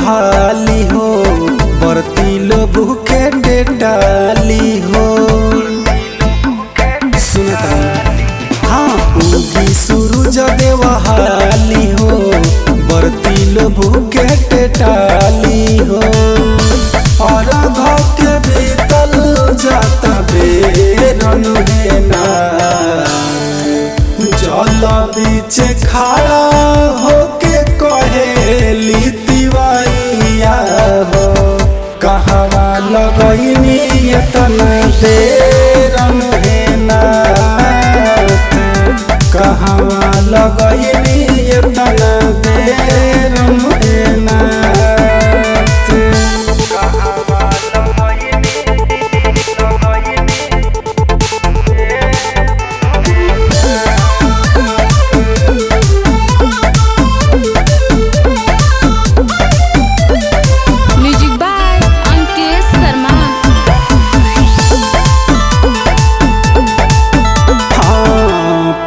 हाली हो, बरती लो भूखे डेटाली हो। सुनता हाँ उगी सूरज देव हाली हो, बरती लो भूखे डेटाली हो। और घर के बीतल जाता बेरन है ना, जल बीच खड़ा होके कहेली तिवैया हो, कहवा लगैनी एतना बेरन है ना, कहवा लगैनी एतना बेरन है ना।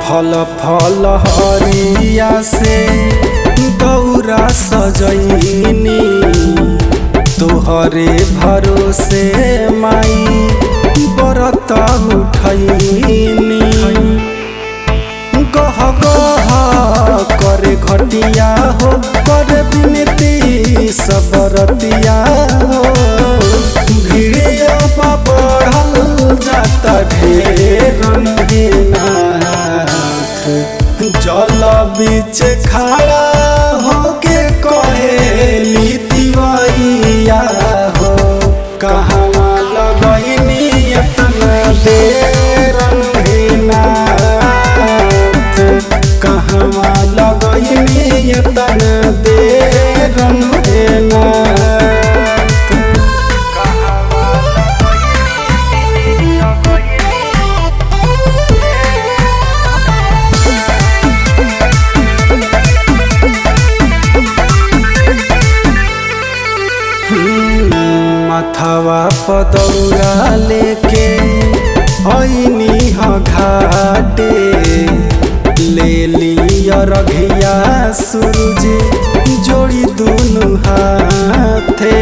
फल फल हरिया से दौरा सजैनी, तोहरे भरोसे माई बरत उठैनी। गह गह करे घटिया हो, करे बिनती सबरतिया हो। भिड़िया बढ़ल जाता ढेरन है ना, जल बीच खड़ा होके कहेली तिवैया हो, कहवा लगैनी एतना बेरन है ना, कहवा लगैनी एतना बेरन है ना। माथवा पदौरा लेके ऐनी ह घाटे, ले लिया रघिया सूरज जोड़ी दुनु हाथे।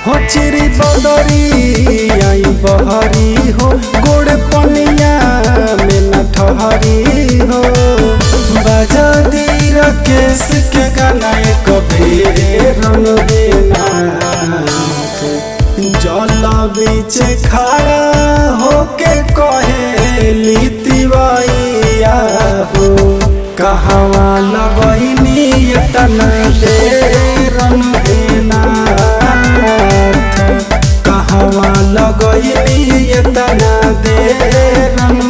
हो चिरी बदरी आई बहरी हो, गोड़ पनिया में न ठहरी हो। बाजा दी राकेश के गाना एक बेरन है ना, जल बीच खड़ा होके कहेली तिवैया हो, कहवा लगैनी एतना बेरन है ना, कहवा लगैनी एतना बेरन